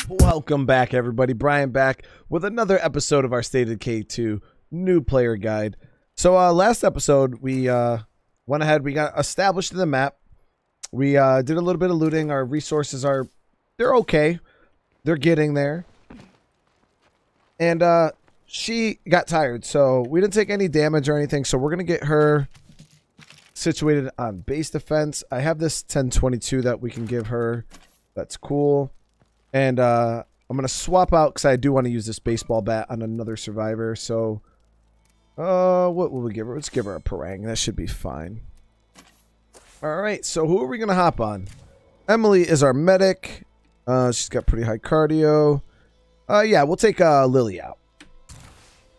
Welcome back, everybody. Brian back with another episode of our State of Decay 2 new player guide. So last episode we went ahead, we got established in the map. We did a little bit of looting. Our resources they're okay. They're getting there. And she got tired, so we didn't take any damage or anything. So we're gonna get her situated on base defense. I have this 1022 that we can give her. That's cool. And I'm going to swap out because I do want to use this baseball bat on another survivor. So, what will we give her? Let's give her a parang. That should be fine. All right. So, who are we going to hop on? Emily is our medic. She's got pretty high cardio. Yeah, we'll take Lily out.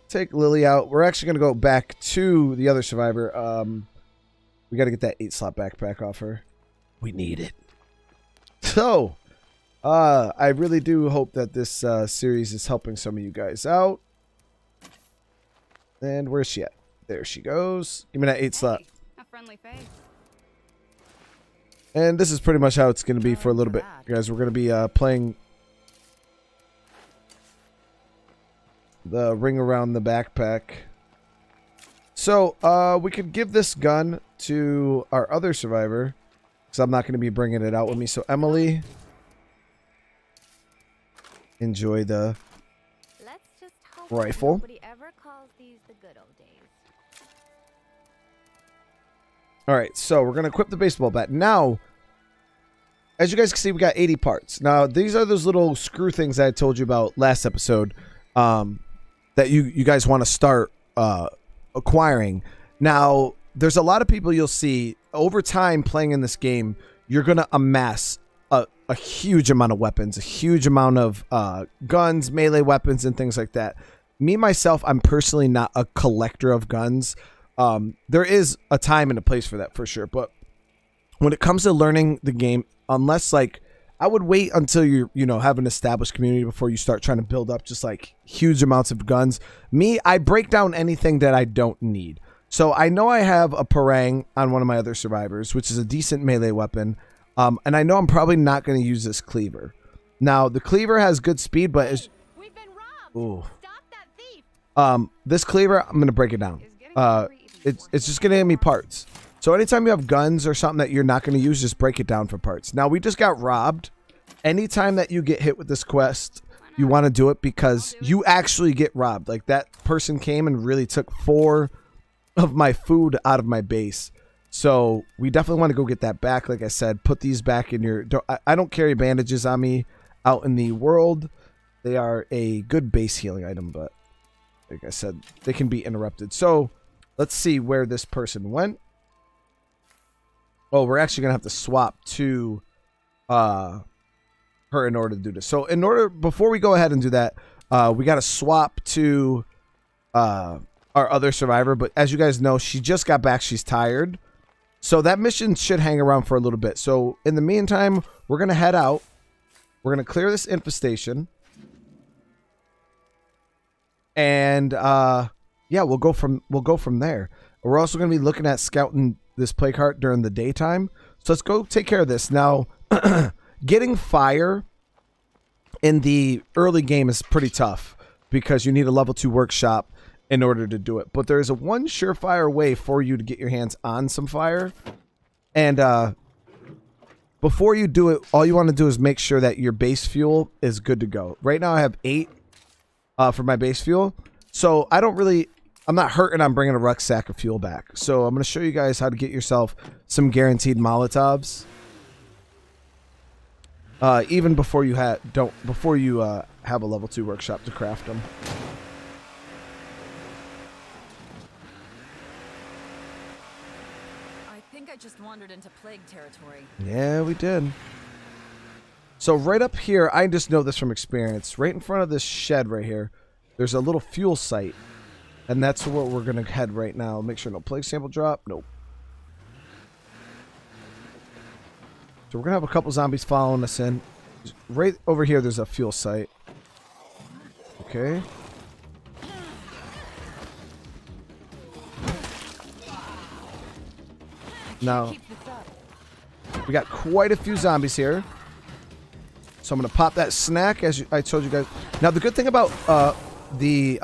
Take Lily out. We're actually going to go back to the other survivor. We got to get that 8-slot backpack off her. We need it. So, I really do hope that this series is helping some of you guys out. And where's she at? There she goes. Give me that 8-slot. Hey, a friendly face. And this is pretty much how it's going to be for a little bit, guys. We're going to be playing the ring around the backpack. So, we could give this gun to our other survivor, because I'm not going to be bringing it out with me. So, Emily, enjoy the rifle. Nobody ever calls these the good old days. All right, so we're going to equip the baseball bat. Now, as you guys can see, we got 80 parts. Now, these are those little screw things that I told you about last episode that you guys want to start acquiring. Now, there's a lot of people you'll see over time playing in this game. You're going to amass a huge amount of weapons, a huge amount of guns, melee weapons, and things like that. Me, myself, I'm personally not a collector of guns. There is a time and a place for that, for sure. But when it comes to learning the game, unless, like, I would wait until you have an established community before you start trying to build up just, like, huge amounts of guns. Me, I break down anything that I don't need. So I know I have a parang on one of my other survivors, which is a decent melee weapon. And I know I'm probably not going to use this cleaver. Now, the cleaver has good speed, but it's... We've been robbed. Ooh. Stop that thief. This cleaver, I'm going to break it down. It's just going to give me parts. So anytime you have guns or something that you're not going to use, just break it down for parts. Now, we just got robbed. Anytime that you get hit with this quest, you want to do it because you actually get robbed. Like, that person came and really took 4 of my food out of my base. So we definitely want to go get that back. Like I said, put these back in your... I don't carry bandages on me out in the world. They are a good base healing item, but like I said, they can be interrupted. So let's see where this person went. Oh, we're actually going to have to swap to her in order to do this. So before we go ahead and do that, we got to swap to our other survivor. But as you guys know, she just got back. She's tired. So that mission should hang around for a little bit. So in the meantime, we're going to head out. We're going to clear this infestation. And yeah, we'll go from there. We're also going to be looking at scouting this plague heart during the daytime. So let's go take care of this. Now, getting fire in the early game is pretty tough because you need a level 2 workshop in order to do it. But there's one surefire way for you to get your hands on some fire. And before you do it, all you want to do is make sure that your base fuel is good to go. Right now I have 8 for my base fuel. So I'm not hurting on bringing a rucksack of fuel back. So I'm going to show you guys how to get yourself some guaranteed Molotovs. Even before you have a level 2 workshop to craft them. Just wandered into plague territory. Yeah, we did. So right up here, I just know this from experience. Right in front of this shed right here, there's a little fuel site. And that's where we're going to head right now. Make sure no plague sample drop. Nope. So we're going to have a couple zombies following us in. Right over here, there's a fuel site. Okay. Now, we got quite a few zombies here. So I'm going to pop that snack as I told you guys. Now, the good thing about the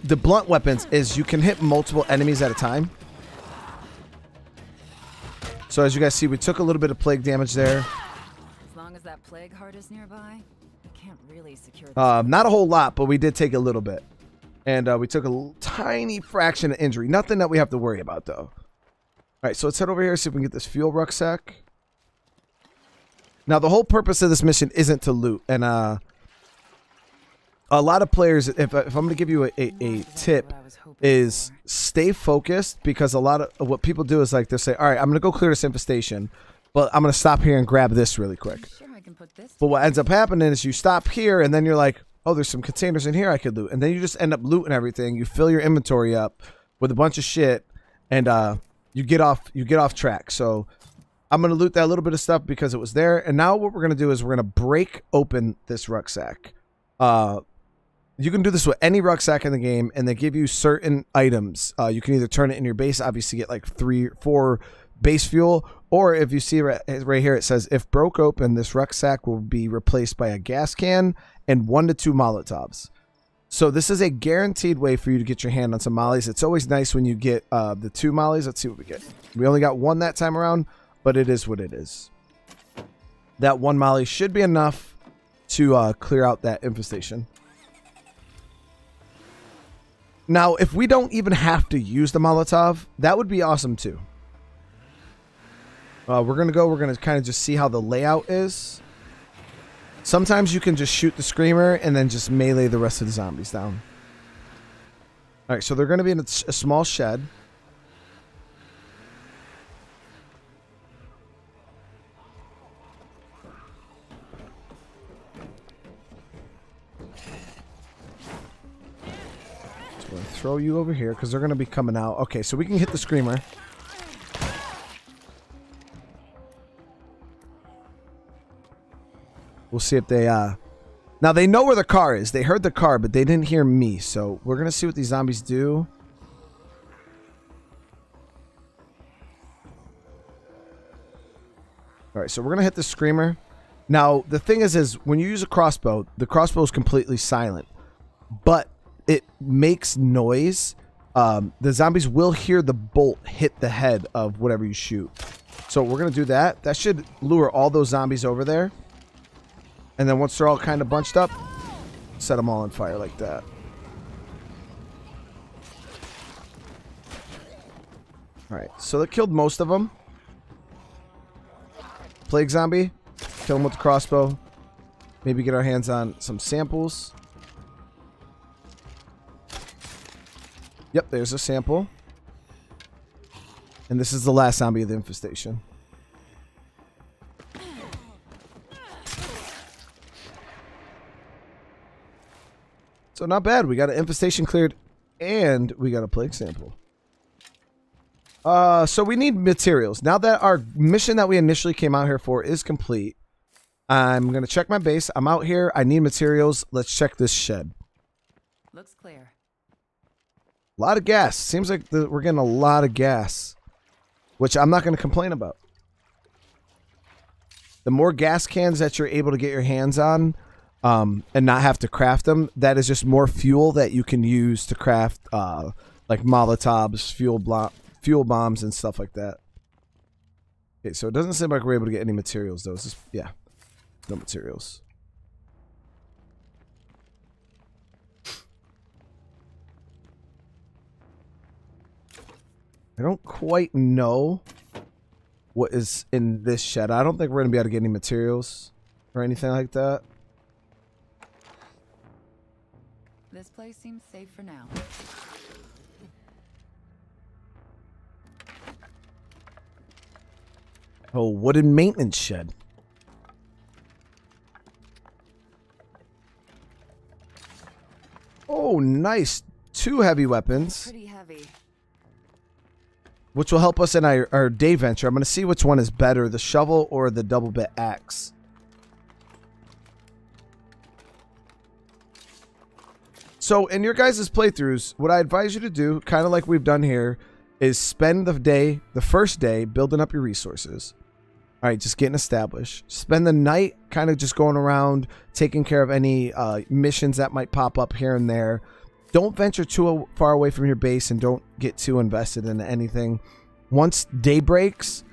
blunt weapons is you can hit multiple enemies at a time. So as you guys see, we took a little bit of plague damage there. As long as that plague heart is nearby, we can't really secure this. Not a whole lot, but we did take a little bit. And we took a tiny fraction of injury. Nothing that we have to worry about, though. All right, so let's head over here, see if we can get this fuel rucksack. Now, the whole purpose of this mission isn't to loot. And a lot of players, if I'm going to give you a tip, is stay focused, because a lot of what people do is like they'll say, all right, I'm going to go clear this infestation, but I'm going to stop here and grab this really quick. Sure, I can put this. But what ends up happening is you stop here and then you're like, oh, there's some containers in here I could loot. And then you just end up looting everything. You fill your inventory up with a bunch of shit, and you get off track. So I'm going to loot that little bit of stuff because it was there. And now what we're going to do is we're going to break open this rucksack. You can do this with any rucksack in the game, and they give you certain items. You can either turn it in your base, obviously get like 3-4 base fuel, or if you see right here, it says, if broke open, this rucksack will be replaced by a gas can and 1 to 2 Molotovs. So this is a guaranteed way for you to get your hand on some mollies. It's always nice when you get the 2 mollies. Let's see what we get. We only got 1 that time around, but it is what it is. That 1 molly should be enough to clear out that infestation. Now, if we don't even have to use the Molotov, that would be awesome too. We're going to kind of just see how the layout is. Sometimes you can just shoot the screamer and then just melee the rest of the zombies down. All right, so they're going to be in a small shed. We'll throw you over here because they're going to be coming out. Okay, so we can hit the screamer. We'll see if they now they know where the car is. They heard the car, but they didn't hear me. So we're going to see what these zombies do. All right, so we're going to hit the screamer. Now, the thing is when you use a crossbow, the crossbow is completely silent. But it makes noise. The zombies will hear the bolt hit the head of whatever you shoot. So we're going to do that. That should lure all those zombies over there. And then once they're all kind of bunched up, set them all on fire like that. All right, so that killed most of them. Plague zombie, kill him with the crossbow. Maybe get our hands on some samples. Yep, there's a sample. And this is the last zombie of the infestation. So not bad. We got an infestation cleared and we got a plague sample. So we need materials. Now that our mission that we initially came out here for is complete, I'm going to check my base. I'm out here. I need materials. Let's check this shed. Looks clear. A lot of gas. Seems like we're getting a lot of gas, which I'm not going to complain about. The more gas cans that you're able to get your hands on, and not have to craft them, that is just more fuel that you can use to craft like Molotovs, fuel bombs, and stuff like that. Okay, so it doesn't seem like we're able to get any materials, though. It's just, yeah, no materials. I don't quite know what is in this shed. I don't think we're going to be able to get any materials or anything like that. This place seems safe for now. Oh, wooden maintenance shed. Oh, nice. 2 heavy weapons. Pretty heavy. Which will help us in our day venture. I'm going to see which one is better, the shovel or the double bit axe. So in your guys' playthroughs, what I advise you to do, kind of like we've done here, is spend the first day building up your resources. All right, just getting established. Spend the night kind of just going around, taking care of any missions that might pop up here and there. Don't venture too far away from your base and don't get too invested in anything. Once day breaks,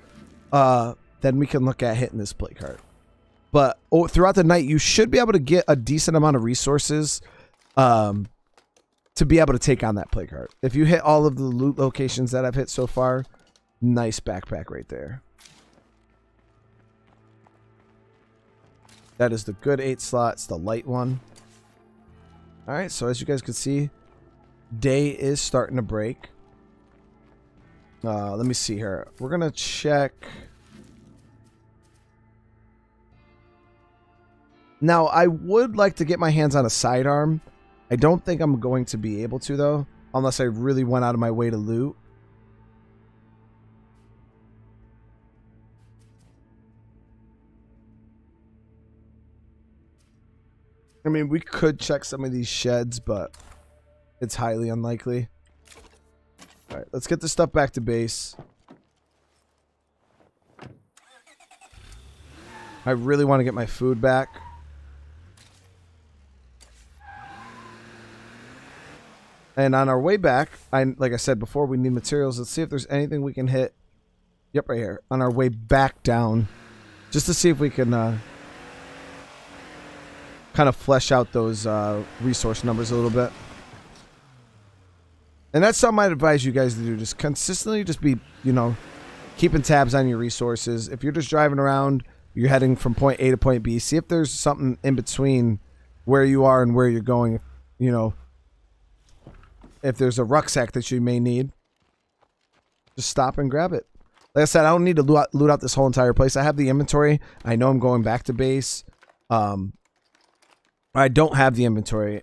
then we can look at hitting this play card. But throughout the night, you should be able to get a decent amount of resources to be able to take on that play card. If you hit all of the loot locations that I've hit so far, nice backpack right there. That is the good 8 slots, the light one. All right, so as you guys can see, day is starting to break. Let me see here. We're going to check. Now, I would like to get my hands on a sidearm. I don't think I'm going to be able to, though, unless I really went out of my way to loot. I mean, we could check some of these sheds, but it's highly unlikely. All right, let's get this stuff back to base. I really want to get my food back. And on our way back, like I said before, we need materials. Let's see if there's anything we can hit. Yep, right here. On our way back down. Just to see if we can kind of flesh out those resource numbers a little bit. And that's something I'd advise you guys to do. Just consistently just be, you know, keeping tabs on your resources. If you're just driving around, you're heading from point A to point B, see if there's something in between where you are and where you're going. You know, if there's a rucksack that you may need, just stop and grab it. Like I said, I don't need to loot out this whole entire place. I have the inventory. I know I'm going back to base. I don't have the inventory.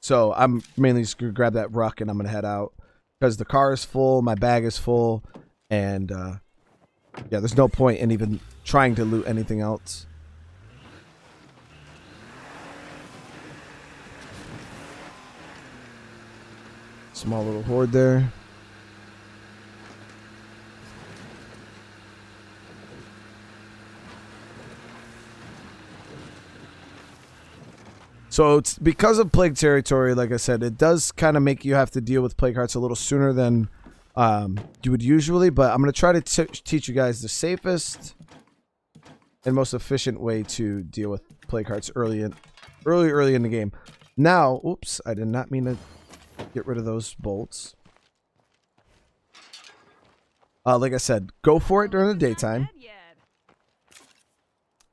So I'm mainly just going to grab that ruck and I'm going to head out. Because the car is full, my bag is full, and yeah, there's no point in even trying to loot anything else. Small little horde there. So it's because of plague territory, like I said, it does kind of make you have to deal with plague hearts a little sooner than you would usually. But I'm going to try to teach you guys the safest and most efficient way to deal with plague hearts early in the game. Now, oops, I did not mean to get rid of those bolts. Like I said, go for it during the daytime.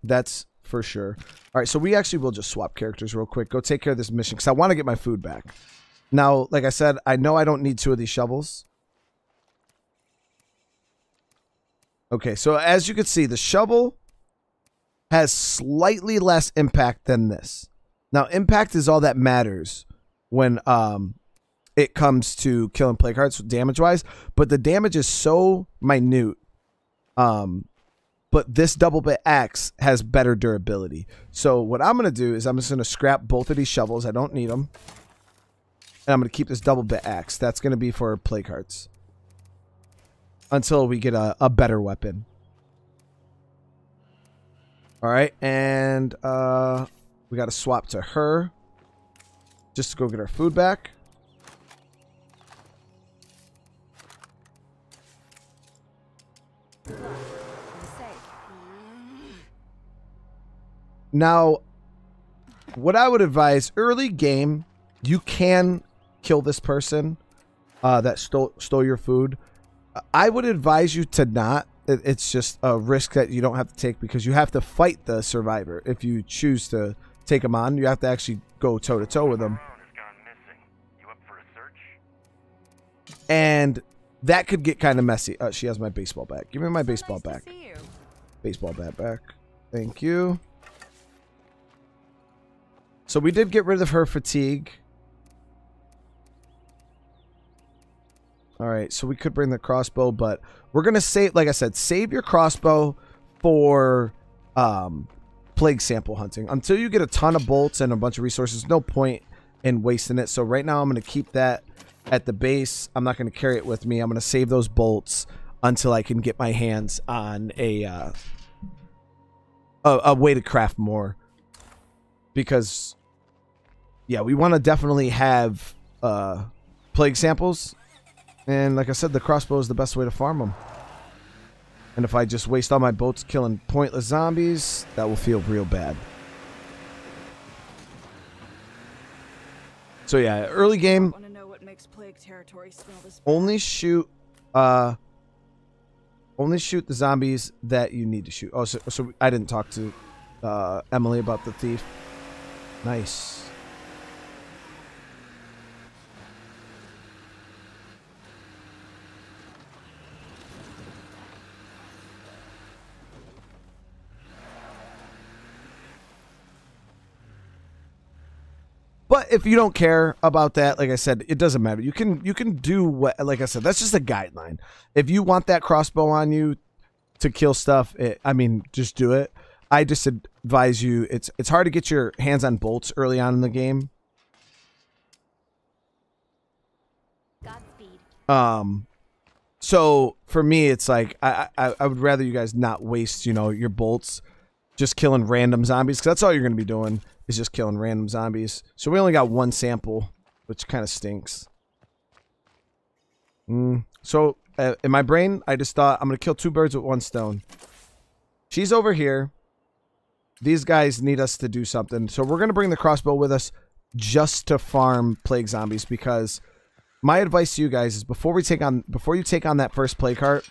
That's for sure. All right, so we actually will just swap characters real quick. Go take care of this mission because I want to get my food back. Now, like I said, I know I don't need 2 of these shovels. Okay, so as you can see, the shovel has slightly less impact than this. Now, impact is all that matters when it comes to killing plague hearts damage-wise, but the damage is so minute. But this double bit axe has better durability. So what I'm going to do is I'm just going to scrap both of these shovels. I don't need them. And I'm going to keep this double bit axe. That's going to be for plague hearts. Until we get a better weapon. Alright, and we got to swap to her. Just to go get our food back. Now, what I would advise, early game, you can kill this person that stole your food. I would advise you to not. It's just a risk that you don't have to take because you have to fight the survivor. If you choose to take him on, you have to actually go toe-to-toe with him. And that could get kind of messy. She has my baseball bat. Give me my baseball bat. Baseball bat back. Thank you. So we did get rid of her fatigue. Alright, so we could bring the crossbow, but we're going to save, like I said, save your crossbow for plague sample hunting. Until you get a ton of bolts and a bunch of resources, no point in wasting it. So right now I'm going to keep that at the base. I'm not going to carry it with me. I'm going to save those bolts until I can get my hands on a way to craft more. Because, yeah, we want to definitely have plague samples. And like I said, the crossbow is the best way to farm them. And if I just waste all my boats killing pointless zombies, that will feel real bad. So yeah, early game, only shoot the zombies that you need to shoot. Oh, so I didn't talk to Emily about the thief. Nice. But if you don't care about that, like I said, it doesn't matter. You can do what, like I said, that's just a guideline. If you want that crossbow on you to kill stuff, I mean, just do it. I just advise you, it's hard to get your hands on bolts early on in the game. Godspeed. So for me, it's like I would rather you guys not waste, you know, your bolts just killing random zombies, because that's all you're going to be doing. Is just killing random zombies. So we only got one sample, which kind of stinks. So in my brain, I just thought I'm going to kill 2 birds with 1 stone. She's over here. These guys need us to do something. So we're going to bring the crossbow with us just to farm plague zombies, because my advice to you guys is before you take on that first plague heart,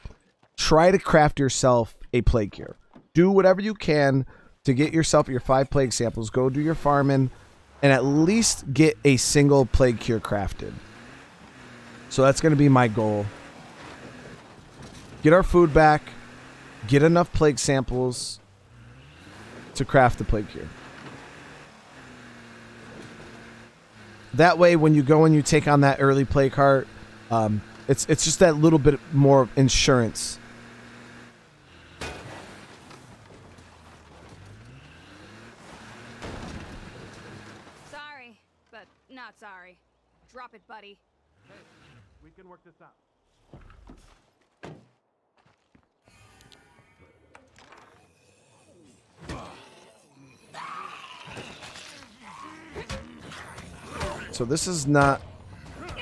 try to craft yourself a plague cure. Do whatever you can to get yourself your 5 plague samples. Go do your farming and at least get a single plague cure crafted. So that's going to be my goal. Get our food back. Get enough plague samples to craft the plague cure. That way, when you go and you take on that early plague heart, it's just that little bit more insurance. Sorry. Drop it, buddy. Hey, we can work this out. So this is not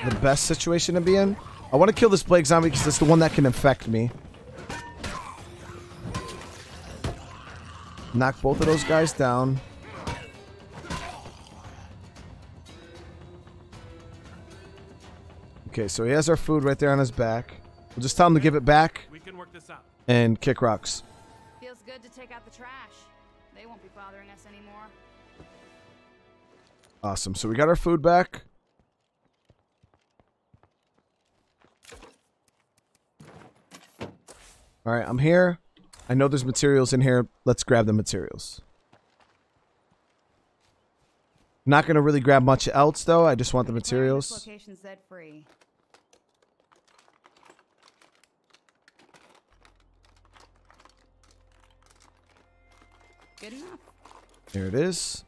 the best situation to be in. I want to kill this plague zombie because it's the one that can infect me. Knock both of those guys down. Okay, so he has our food right there on his back. We'll just tell him to give it back. We can work this out. And kick rocks. Feels good to take out the trash. They won't be bothering us anymore. Awesome. So we got our food back. All right, I'm here. I know there's materials in here. Let's grab the materials. Not going to really grab much else, though. I just want the materials. Location said free. Good enough. There it is.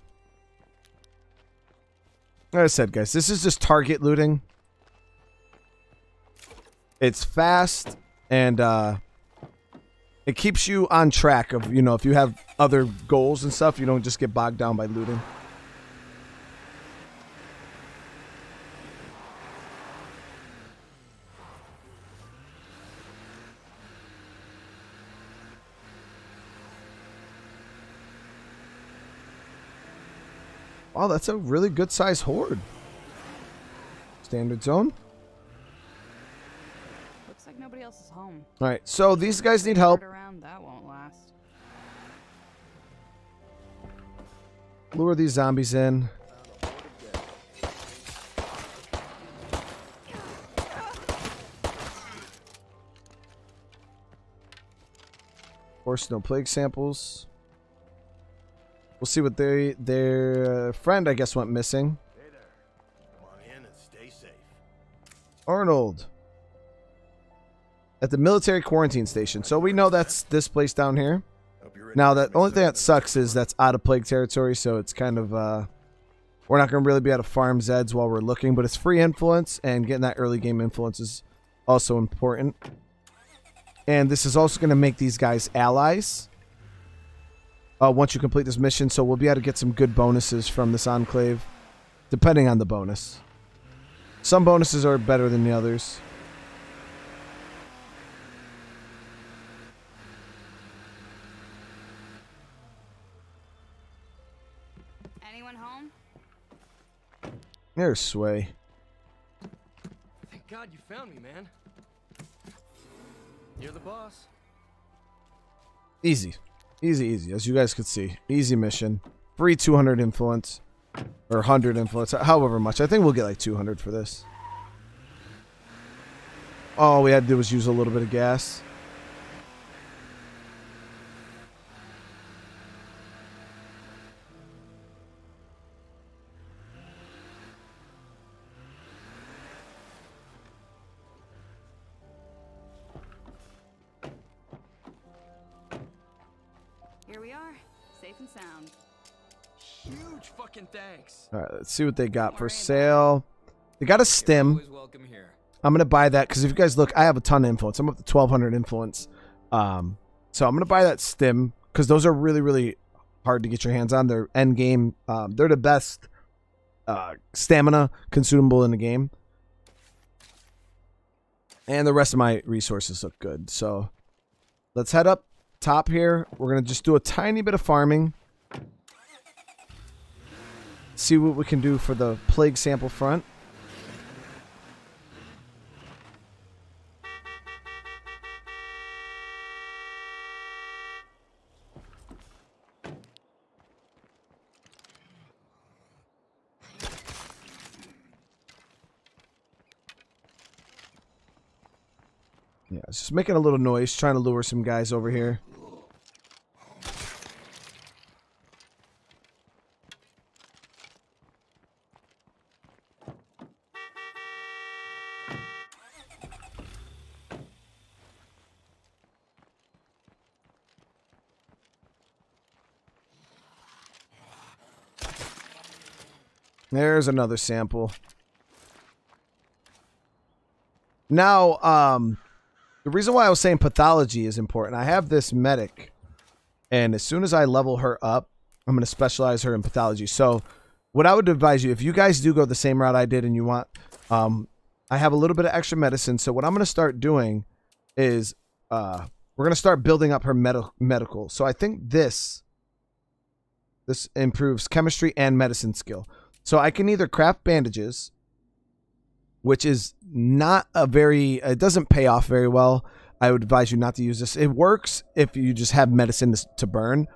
Like I said, guys, this is just target looting. It's fast, and it keeps you on track of, you know, if you have other goals and stuff, you don't just get bogged down by looting. Oh, that's a really good size horde. Standard zone. Looks like nobody else is home. All right, so these guys need help. Around, that won't last. Lure these zombies in. Of course, no plague samples. We'll see what their friend, I guess, went missing. Hey there. Come on in and stay safe. Arnold. At the military quarantine station. So we know that's this place down here. Now, the only thing that sucks is that's out of plague territory, so it's kind of, we're not going to really be able to farm Zeds while we're looking, but it's free influence, and getting that early game influence is also important. And this is also going to make these guys allies once you complete this mission. So we'll be able to get some good bonuses from this enclave, depending on the bonus. Some bonuses are better than the others. Anyone home? There's Sway. Thank God you found me, man. You're the boss. Easy. Easy, easy. As you guys could see. Easy mission. Free 200 influence. Or 100 influence. However much. I think we'll get like 200 for this. All we had to do was use a little bit of gas. Here we are, safe and sound. Huge fucking thanks. All right, let's see what they got for sale. They got a stim. Always welcome here. I'm going to buy that because if you guys look, I have a ton of influence. I'm up to 1,200 influence. So I'm going to buy that stim because those are really, really hard to get your hands on. They're end game. They're the best stamina consumable in the game. And the rest of my resources look good. So let's head up top here. We're going to just do a tiny bit of farming. See what we can do for the plague sample front. Yeah, it's just making a little noise, trying to lure some guys over here. There's another sample. Now, the reason why I was saying pathology is important, I have this medic, and as soon as I level her up, I'm going to specialize her in pathology. So what I would advise you, if you guys do go the same route I did and you want, I have a little bit of extra medicine. So what I'm going to start doing is we're going to start building up her medical. So I think this improves chemistry and medicine skill. So I can either craft bandages, which is not a very, it doesn't pay off very well. I would advise you not to use this. It works if you just have medicine to burn.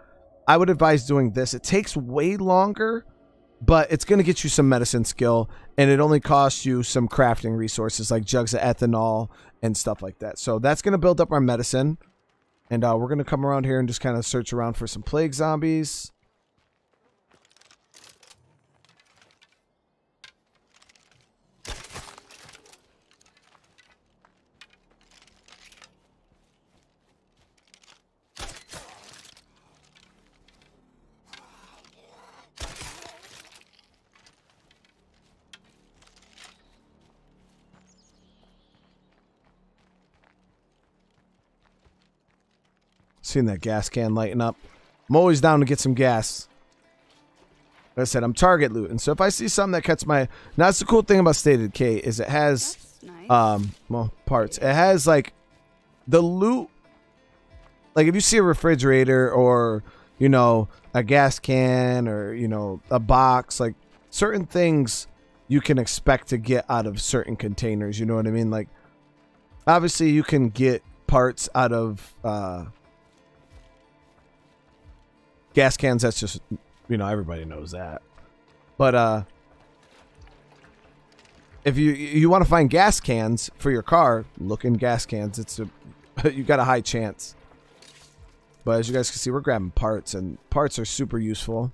I would advise doing this. It takes way longer, but it's going to get you some medicine skill, and it only costs you some crafting resources like jugs of ethanol and stuff like that. So that's going to build up our medicine, and we're going to come around here and just kind of search around for some plague zombies. Seeing that gas can lighten up. I'm always down to get some gas. Like I said, I'm target looting. So if I see something that catches my... Now, that's the cool thing about State of Decay is it has... Nice. Well, parts. It has, like, the loot... Like, if you see a refrigerator or, you know, a gas can or, you know, a box, like, certain things you can expect to get out of certain containers. You know what I mean? Like, obviously, you can get parts out of... gas cans, that's just, you know, everybody knows that. But if you want to find gas cans for your car, look in gas cans. It's you got a high chance. But as you guys can see, we're grabbing parts, and parts are super useful.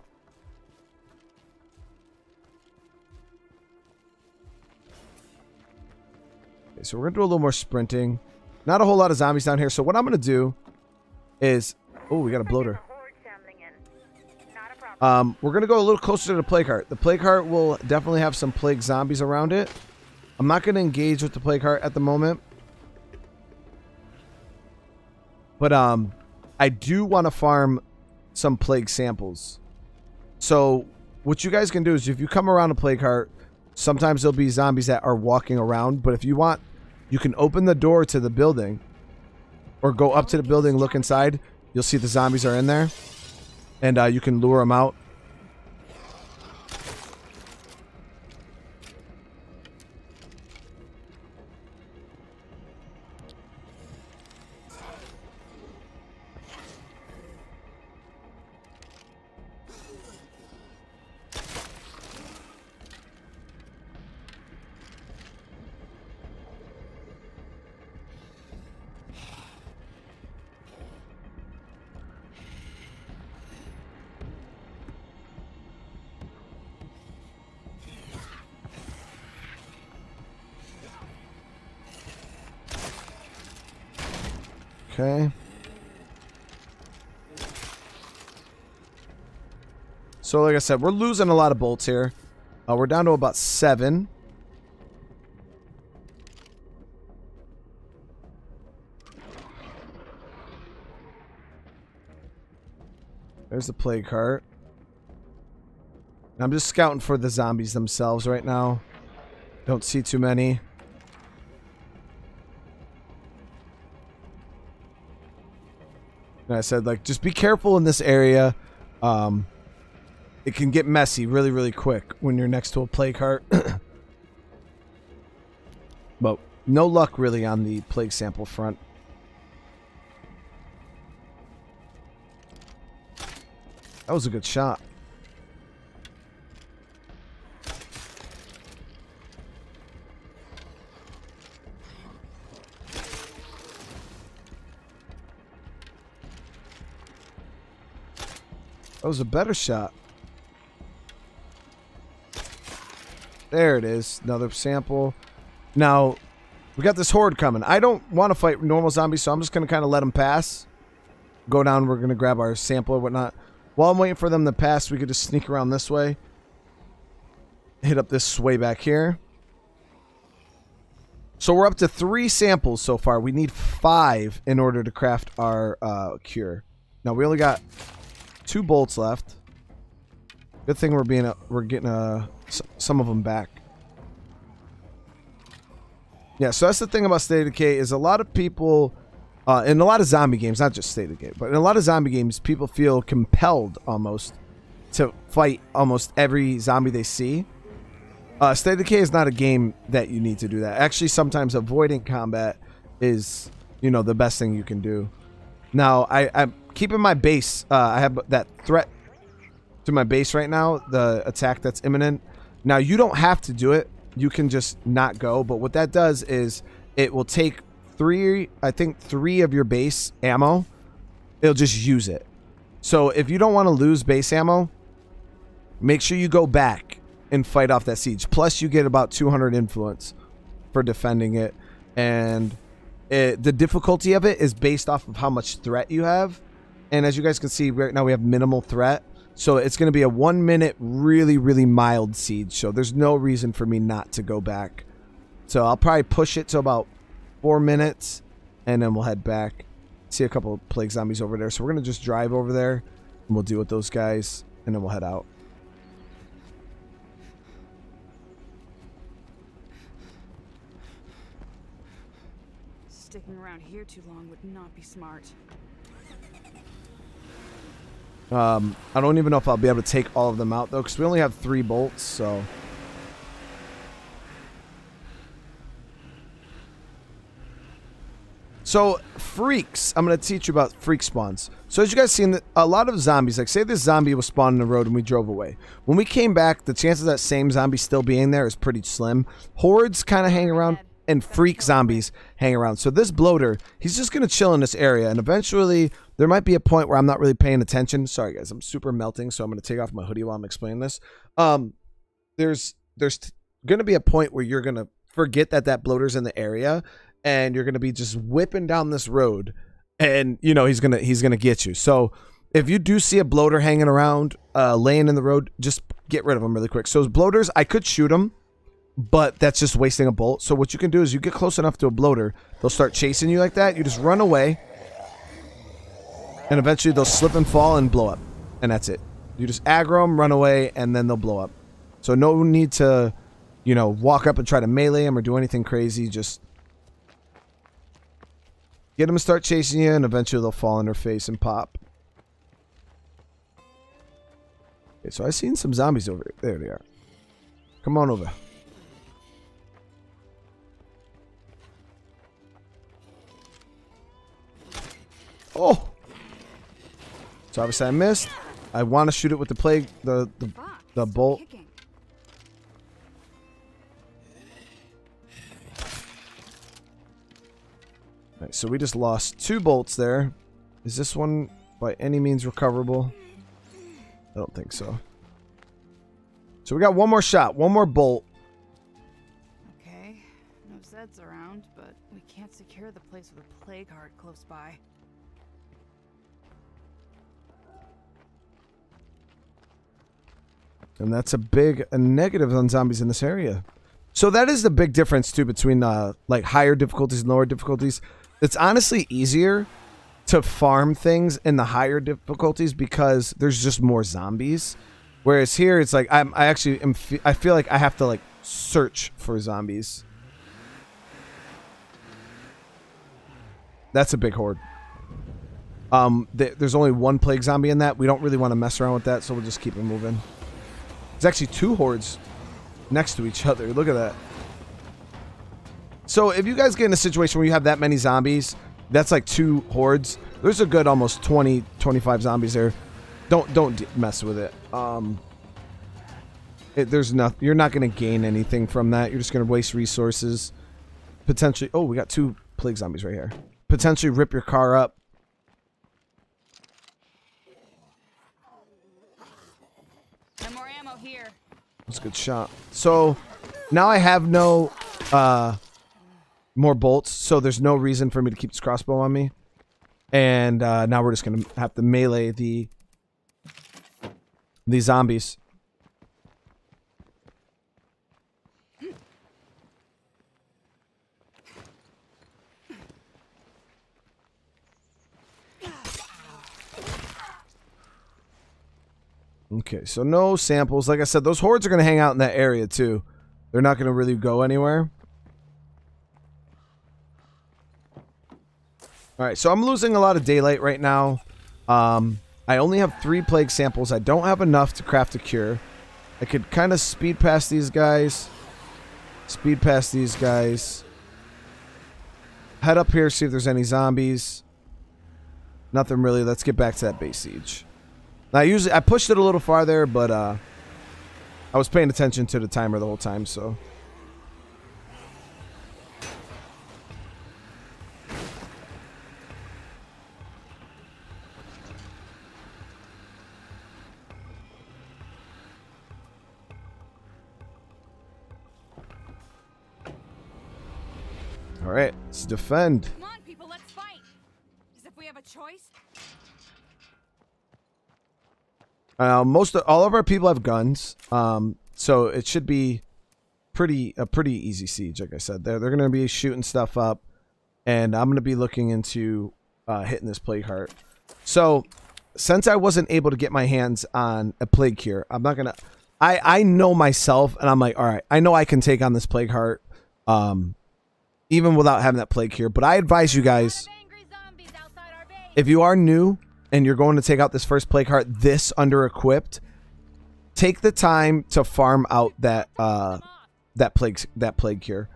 Okay, so we're gonna do a little more sprinting. Not a whole lot of zombies down here. So what I'm gonna do is, oh, we got a bloater. We're going to go a little closer to the plague heart. The plague heart will definitely have some plague zombies around it. I'm not going to engage with the plague heart at the moment. But I do want to farm some plague samples. So what you guys can do is if you come around a plague heart, sometimes there'll be zombies that are walking around. But if you want, you can open the door to the building or go up to the building, look inside. You'll see the zombies are in there. And you can lure them out. Okay. So like I said, we're losing a lot of bolts here. We're down to about 7. There's the plague heart. I'm just scouting for the zombies themselves right now. Don't see too many. And I said, like, just be careful in this area. It can get messy really, really quick when you're next to a plague heart. But no luck really on the plague sample front. That was a good shot. That was a better shot. There it is. Another sample. Now, we got this horde coming. I don't want to fight normal zombies, so I'm just going to kind of let them pass. Go down. We're going to grab our sample or whatnot. While I'm waiting for them to pass, we could just sneak around this way. Hit up this way back here. So we're up to 3 samples so far. We need 5 in order to craft our cure. Now, we only got 2 bolts left. Good thing we're getting some of them back. Yeah, so that's the thing about State of Decay is a lot of people in a lot of zombie games, not just State of Decay, but in a lot of zombie games, people feel compelled almost to fight almost every zombie they see. State of Decay is not a game that you need to do that. Actually, sometimes avoiding combat is, you know, the best thing you can do. Now, I'm keeping my base. I have that threat to my base right now, the attack that's imminent. Now, you don't have to do it. You can just not go. But what that does is it will take 3 of your base ammo. It'll just use it. So if you don't want to lose base ammo, make sure you go back and fight off that siege. Plus, you get about 200 influence for defending it. And the difficulty of it is based off of how much threat you have. And as you guys can see, right now we have minimal threat. So it's going to be a 1 minute, really, really mild siege. So there's no reason for me not to go back. So I'll probably push it to about 4 minutes. And then we'll head back. See a couple of plague zombies over there. So we're going to just drive over there. And we'll deal with those guys. And then we'll head out. Sticking around here too long would not be smart. I don't even know if I'll be able to take all of them out, though, because we only have 3 bolts, so... So, freaks. I'm going to teach you about freak spawns. So, as you guys seen, a lot of zombies, like, say this zombie was spawned in the road and we drove away. When we came back, the chances of that same zombie still being there is pretty slim. Hordes kind of hang around, and freak zombies hang around. So, this bloater, he's just going to chill in this area, and eventually... There might be a point where I'm not really paying attention. Sorry, guys. I'm super melting, so I'm going to take off my hoodie while I'm explaining this. There's going to be a point where you're going to forget that bloater's in the area, and you're going to be just whipping down this road, and, you know, he's gonna get you. So if you do see a bloater hanging around, laying in the road, just get rid of him really quick. So bloaters, I could shoot him, but that's just wasting a bolt. So what you can do is you get close enough to a bloater, they'll start chasing you like that. You just run away. And eventually they'll slip and fall and blow up. And that's it. You just aggro them, run away, and then they'll blow up. So no need to, you know, walk up and try to melee them or do anything crazy. Just get them to start chasing you, and eventually they'll fall on their face and pop. Okay, so I've seen some zombies over here. There they are. Come on over. Oh! So obviously I missed. I want to shoot it with the plague, the bolt. Alright, so we just lost 2 bolts there. Is this one by any means recoverable? I don't think so. So we got one more shot, one more bolt. Okay, no Zeds around, but we can't secure the place with a plague heart close by. And that's a negative on zombies in this area. So that is the big difference too between like higher difficulties and lower difficulties. It's honestly easier to farm things in the higher difficulties because there's just more zombies. Whereas here it's like I feel like I have to like search for zombies. That's a big horde. There's only 1 plague zombie in that. We don't really want to mess around with that, so we'll just keep it moving. There's actually 2 hordes next to each other. Look at that. So if you guys get in a situation where you have that many zombies, that's like 2 hordes. There's a good almost 20, 25 zombies there. Don't mess with it. You're not going to gain anything from that. You're just going to waste resources. Potentially. Oh, we got 2 plague zombies right here. Potentially rip your car up. That's a good shot. So now I have no more bolts, so there's no reason for me to keep this crossbow on me. And now we're just gonna have to melee the zombies. Okay, so no samples. Like I said, those hordes are going to hang out in that area too. They're not going to really go anywhere. Alright, so I'm losing a lot of daylight right now. I only have 3 plague samples. I don't have enough to craft a cure. I could kind of speed past these guys. Speed past these guys. Head up here, see if there's any zombies. Nothing really. Let's get back to that base siege. Now, I pushed it a little farther, but I was paying attention to the timer the whole time, so. All right, let's defend. Come on, people, let's fight. As if we have a choice. All of our people have guns, so it should be a pretty easy siege. Like I said, they're going to be shooting stuff up, and I'm going to be looking into hitting this plague heart. So, since I wasn't able to get my hands on a plague cure, I'm not gonna. I know myself, and I'm like, all right, I know I can take on this plague heart, even without having that plague cure. But I advise you guys, if you are new and you're going to take out this first plague heart this under equipped, take the time to farm out that that plague cure.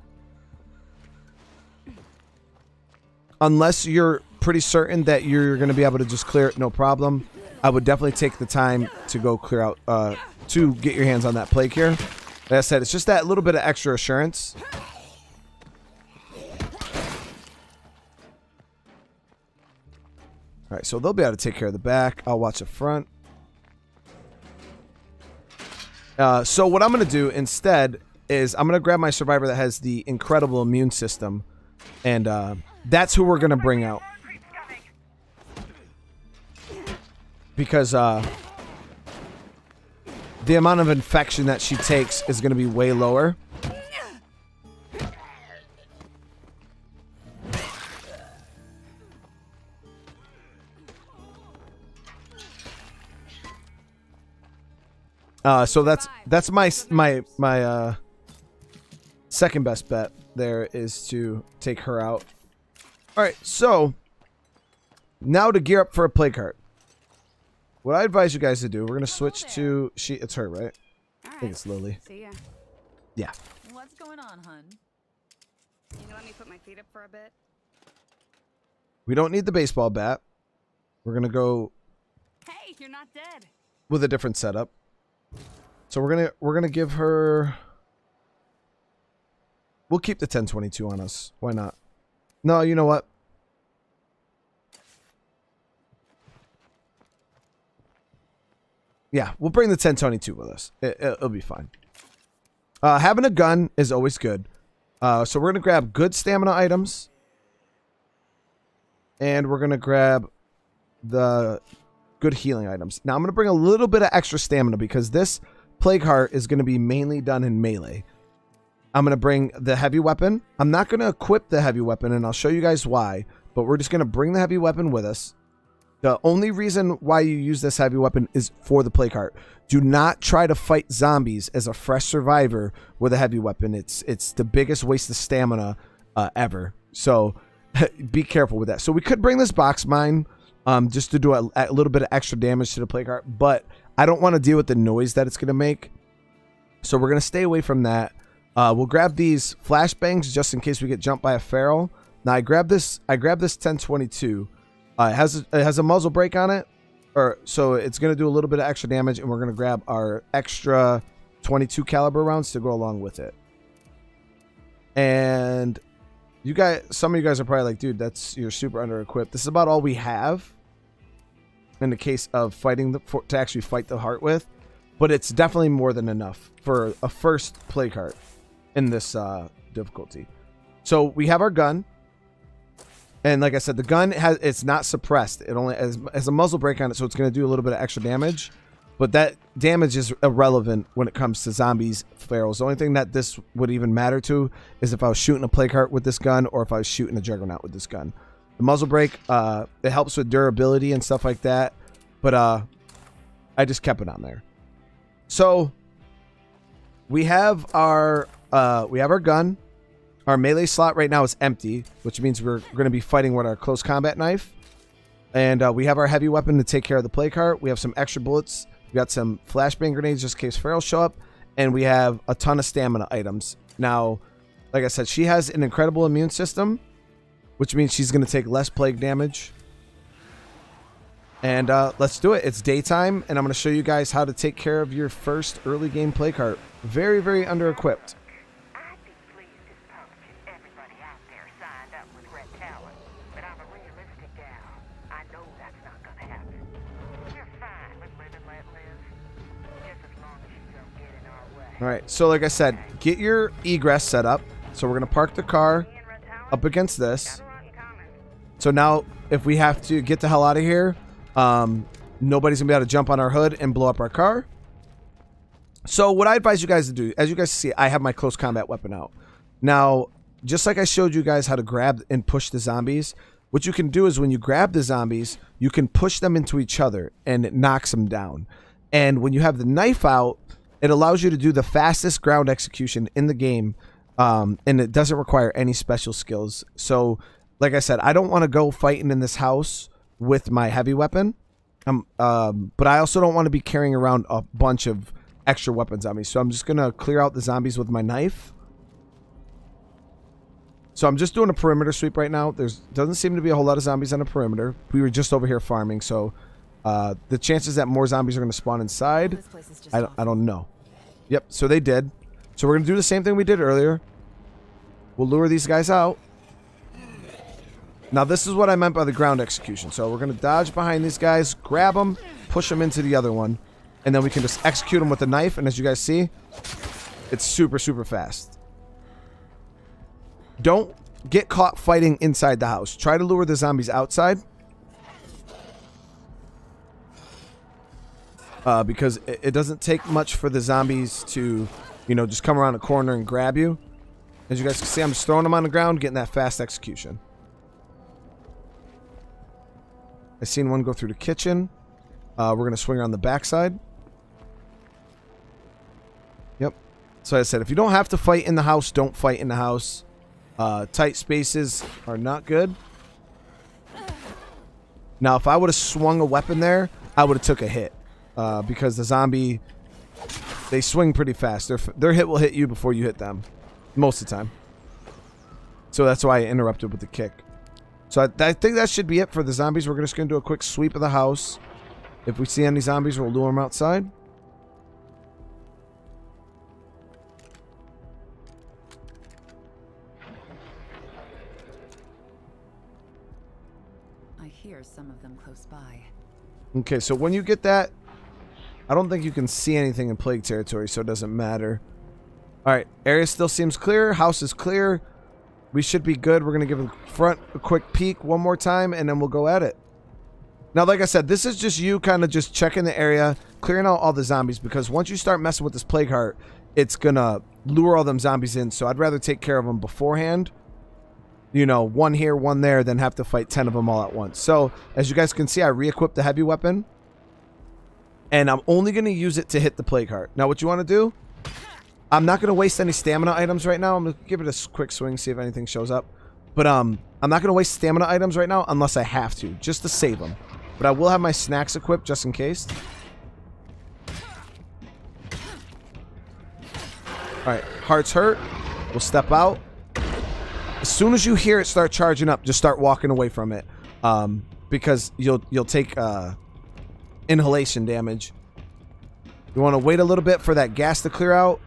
Unless you're pretty certain that you're going to be able to just clear it no problem, I would definitely take the time to go clear out to get your hands on that plague cure. Like I said, it's just that little bit of extra assurance. Alright, so they'll be able to take care of the back. I'll watch the front. So what I'm going to do instead is I'm going to grab my survivor that has the incredible immune system. And that's who we're going to bring out. Because the amount of infection that she takes is going to be way lower. So that's my second best bet there is to take her out. All right, so now to gear up for a plague heart. What I advise you guys to do, we're gonna switch to it's her, right? I think it's Lily. See ya. Yeah. What's going on, hun? You gonna let me put my feet up for a bit? We don't need the baseball bat. We're gonna go Hey, you're not dead. with a different setup. So we're gonna give her. We'll keep the 1022 on us. Why not? No, you know what? Yeah, we'll bring the 1022 with us. It'll be fine. Having a gun is always good. So we're going to grab good stamina items. And we're going to grab the good healing items. Now I'm going to bring a little bit of extra stamina because this Plague Heart is going to be mainly done in melee. I'm going to bring the heavy weapon. I'm not going to equip the heavy weapon, and I'll show you guys why. But we're just going to bring the heavy weapon with us. The only reason why you use this heavy weapon is for the Plague Heart. Do not try to fight zombies as a fresh survivor with a heavy weapon. It's the biggest waste of stamina ever. So be careful with that. So we could bring this box mine just to do a little bit of extra damage to the Plague Heart. But I don't want to deal with the noise that it's going to make. So we're going to stay away from that. We'll grab these flashbangs just in case we get jumped by a feral. Now I grab this 1022. It has a muzzle brake on it, so it's going to do a little bit of extra damage, and we're going to grab our extra 22 caliber rounds to go along with it. And you guys, some of you guys are probably like, dude, you're super under equipped. This is about all we have in the case of fighting to actually fight the heart with, but it's definitely more than enough for a first Plague Heart in this difficulty. So we have our gun. And like I said, the gun it's not suppressed. It only has a muzzle brake on it, so it's going to do a little bit of extra damage. But that damage is irrelevant when it comes to zombies, ferals. The only thing that this would even matter to is if I was shooting a Plague Heart with this gun or if I was shooting a Juggernaut with this gun. The muzzle brake, it helps with durability and stuff like that. But I just kept it on there. So we have our gun. Our melee slot right now is empty, which means we're going to be fighting with our close combat knife. And we have our heavy weapon to take care of the Plague Heart. We have some extra bullets. We got some flashbang grenades just in case ferals show up. And we have a ton of stamina items. Now, like I said, she has an incredible immune system, which means she's going to take less plague damage. And let's do it. It's daytime, and I'm going to show you guys how to take care of your first early game Plague Heart. Very, very under-equipped. All right, so like I said, get your egress set up. So we're going to park the car up against this. So now if we have to get the hell out of here, nobody's going to be able to jump on our hood and blow up our car. So what I advise you guys to do, as you guys see, I have my close combat weapon out. Now, just like I showed you guys how to grab and push the zombies, what you can do is when you grab the zombies, you can push them into each other and it knocks them down. And when you have the knife out, it allows you to do the fastest ground execution in the game, and it doesn't require any special skills. So, like I said, I don't want to go fighting in this house with my heavy weapon, but I also don't want to be carrying around a bunch of extra weapons on me. So I'm just going to clear out the zombies with my knife. So I'm just doing a perimeter sweep right now. Doesn't seem to be a whole lot of zombies on the perimeter. We were just over here farming, so the chances that more zombies are going to spawn inside, I don't know. Yep, so they did. So we're going to do the same thing we did earlier. We'll lure these guys out. Now, this is what I meant by the ground execution. So we're going to dodge behind these guys, grab them, push them into the other one, and then we can just execute them with the knife. And as you guys see, it's super, super fast. Don't get caught fighting inside the house. Try to lure the zombies outside. Because it doesn't take much for the zombies to, you know, just come around a corner and grab you. As you guys can see, I'm just throwing them on the ground, getting that fast execution. I seen one go through the kitchen. We're going to swing around the backside. So as I said, if you don't have to fight in the house, don't fight in the house. Tight spaces are not good. Now, if I would have swung a weapon there, I would have took a hit. Because the zombie, they swing pretty fast. Their hit will hit you before you hit them. Most of the time. So that's why I interrupted with the kick. So I think that should be it for the zombies. We're just going to do a quick sweep of the house. If we see any zombies, we'll lure them outside. I hear some of them close by. Okay, so when you get that, I don't think you can see anything in plague territory, so it doesn't matter. Alright, area still seems clear. House is clear. We should be good. We're going to give the front a quick peek one more time, and then we'll go at it. Now, like I said, this is just you kind of just checking the area, clearing out all the zombies, because once you start messing with this plague heart, it's going to lure all them zombies in, so I'd rather take care of them beforehand. You know, one here, one there, than have to fight 10 of them all at once. So, as you guys can see, I re-equipped the heavy weapon, and I'm only going to use it to hit the plague heart. Now, what you want to do, I'm not going to waste any stamina items right now. I'm going to give it a quick swing, see if anything shows up. But I'm not going to waste stamina items right now unless I have to, just to save them. But I will have my snacks equipped just in case. Alright, heart's hurt. We'll step out. As soon as you hear it start charging up, just start walking away from it. Because you'll take inhalation damage. You want to wait a little bit for that gas to clear out.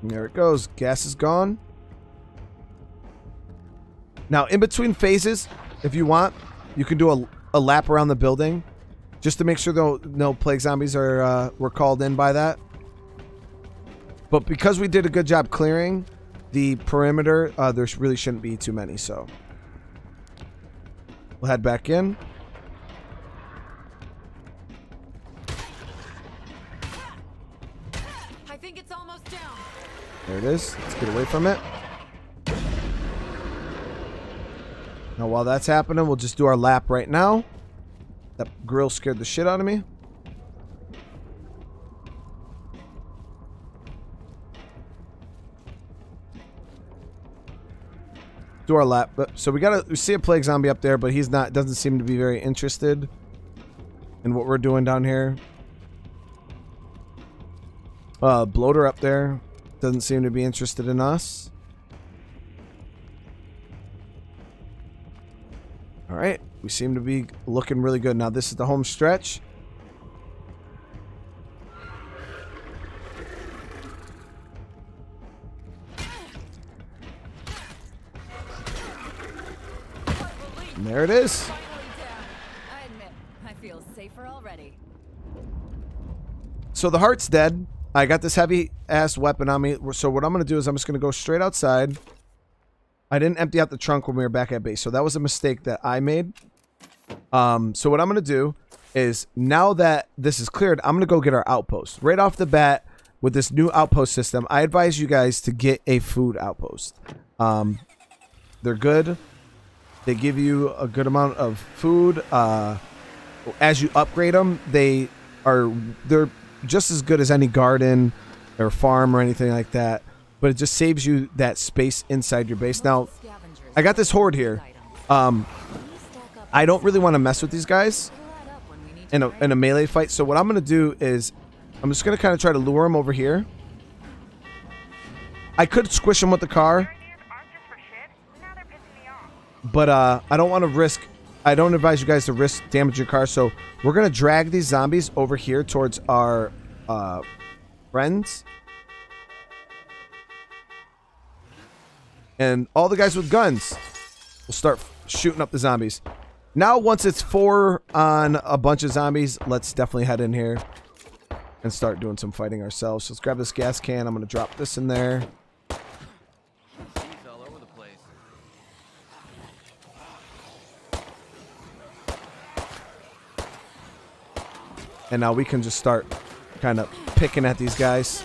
And there it goes. Gas is gone. Now, in between phases, if you want, you can do a lap around the building, just to make sure no plague zombies were called in by that. But because we did a good job clearing the perimeter, there really shouldn't be too many. So we'll head back in. I think it's almost down. There it is. Let's get away from it. Now, while that's happening, we'll just do our lap right now. That grill scared the shit out of me. Do our lap. So we see a plague zombie up there, but he's not. Doesn't seem to be very interested in what we're doing down here. Bloater up there doesn't seem to be interested in us. All right, we seem to be looking really good. Now this is the home stretch. And there it is. I admit, I feel safer already. So the heart's dead. I got this heavy ass weapon on me. So what I'm going to do is I'm just going to go straight outside. I didn't empty out the trunk when we were back at base. So that was a mistake that I made. So what I'm going to do is, now that this is cleared, I'm going to go get our outpost. Right off the bat, with this new outpost system, I advise you guys to get a food outpost. They're good. They give you a good amount of food. As you upgrade them, they're just as good as any garden or farm or anything like that. But it just saves you that space inside your base. Now, I got this horde here. I don't really want to mess with these guys in a melee fight. So what I'm going to do is I'm just going to kind of try to lure them over here. I could squish them with the car, but I don't want to risk. I don't advise you guys to risk damage your car. So we're going to drag these zombies over here towards our friends. And all the guys with guns will start shooting up the zombies. Now, once it's 4 on a bunch of zombies, let's definitely head in here and start doing some fighting ourselves. So let's grab this gas can. I'm going to drop this in there. He's all over the place. And now we can just start kind of picking at these guys.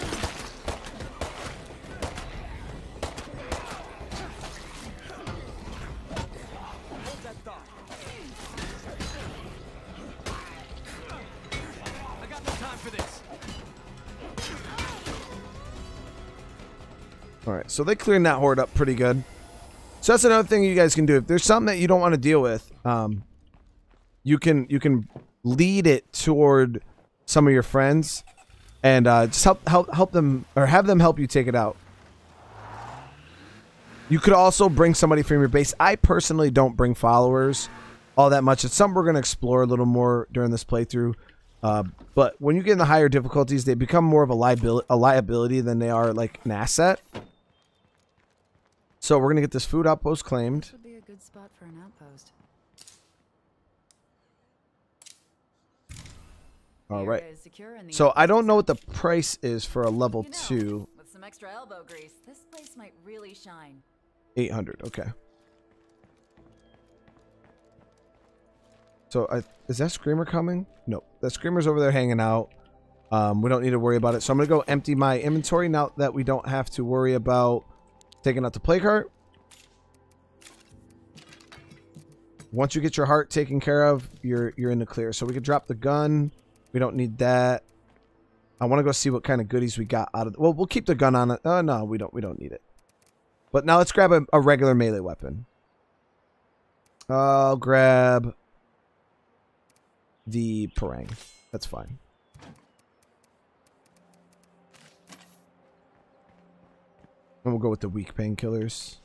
Alright, so they cleared that horde up pretty good. So that's another thing you guys can do. If there's something that you don't want to deal with, you can lead it toward some of your friends and just help them, or have them help you take it out. You could also bring somebody from your base. I personally don't bring followers all that much. It's something we're going to explore a little more during this playthrough. But when you get in the higher difficulties, they become more of a liability than they are like an asset. So we're going to get this food outpost claimed. This would be a good spot for an outpost. All right. Area is secure and the So I outpost don't is know up. what the price is for a level You know, 2. with some extra elbow grease, this place might really shine. 800. Okay. So is that screamer coming? No, that screamer's over there hanging out. We don't need to worry about it. So I'm going to go empty my inventory now that we don't have to worry about taking out the plague heart. Once you get your heart taken care of, you're in the clear. So we could drop the gun. We don't need that. I want to go see what kind of goodies we got out of. Well, we'll keep the gun on it. Oh no, we don't need it. But now let's grab a regular melee weapon. I'll grab the parang. That's fine. And we'll go with the weak painkillers.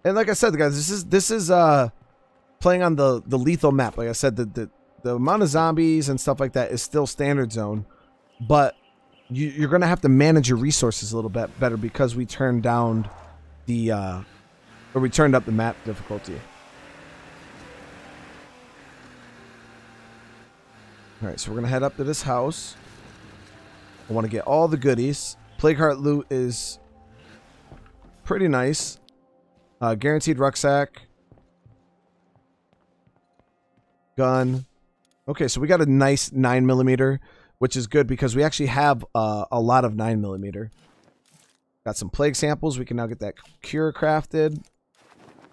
And like I said, guys, this is playing on the lethal map. Like I said, the amount of zombies and stuff like that is still standard zone, but you're gonna have to manage your resources a little bit better because we turned down the or we turned up the map difficulty. All right, so we're gonna head up to this house. I want to get all the goodies. Plague Heart loot is pretty nice. Guaranteed rucksack. Gun. Okay, so we got a nice 9mm, which is good because we actually have a lot of 9mm. Got some plague samples. We can now get that cure crafted.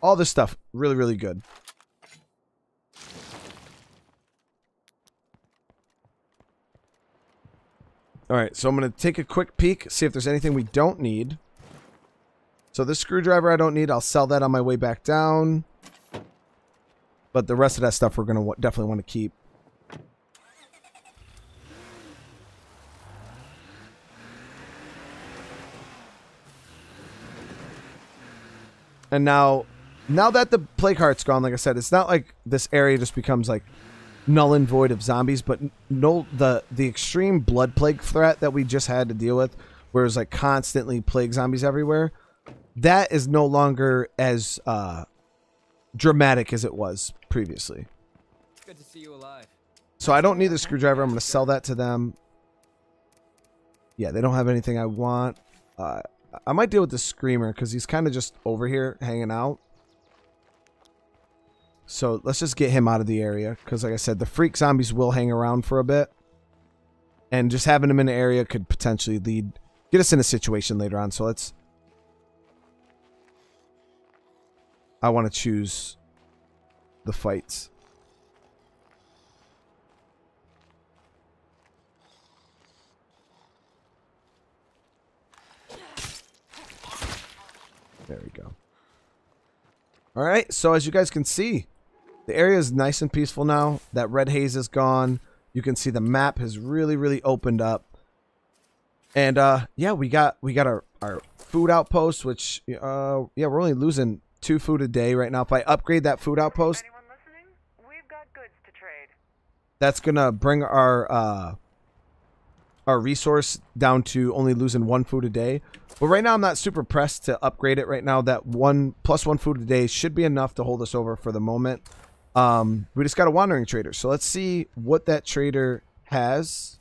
All this stuff, really, really good. All right, so I'm going to take a quick peek, see if there's anything we don't need. So this screwdriver I don't need. I'll sell that on my way back down. But the rest of that stuff we're going to definitely want to keep. And now that the plague heart's gone, like I said, it's not like this area just becomes like null and void of zombies, but no, the extreme blood plague threat that we just had to deal with, where it's like constantly plague zombies everywhere, that is no longer as dramatic as it was previously. It's good to see you alive. So I don't need the screwdriver. I'm going to sell that to them. Yeah, they don't have anything I want. I might deal with the screamer because he's kind of just over here hanging out. So let's just get him out of the area because, like I said, the freak zombies will hang around for a bit. And just having him in the area could potentially get us in a situation later on. So let's... I want to choose the fights. There we go. All right, so as you guys can see, the area is nice and peaceful now. That red haze is gone. You can see the map has really, really opened up. And yeah, we got our food outpost, which yeah, we're only losing 2 food a day right now. If I upgrade that food outpost, Anyone listening? We've got goods to trade. that's gonna bring our resource down to only losing 1 food a day. But right now I'm not super pressed to upgrade it right now. That +1 food a day should be enough to hold us over for the moment. We just got a wandering trader. So let's see what that trader has.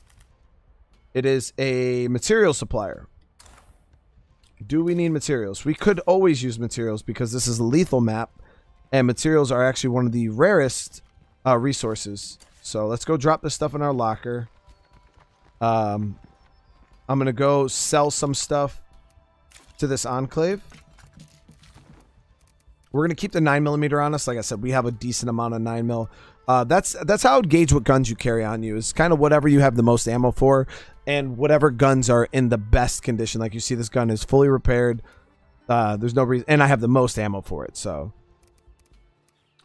It is a material supplier. Do we need materials? We could always use materials because this is a lethal map and materials are actually one of the rarest resources. So let's go drop this stuff in our locker. I'm going to go sell some stuff to this enclave. We're gonna keep the 9mm on us. Like I said, we have a decent amount of 9mm. That's how I would gauge what guns you carry on you. Is kind of whatever you have the most ammo for, and whatever guns are in the best condition. Like you see, this gun is fully repaired. There's no reason, and I have the most ammo for it. So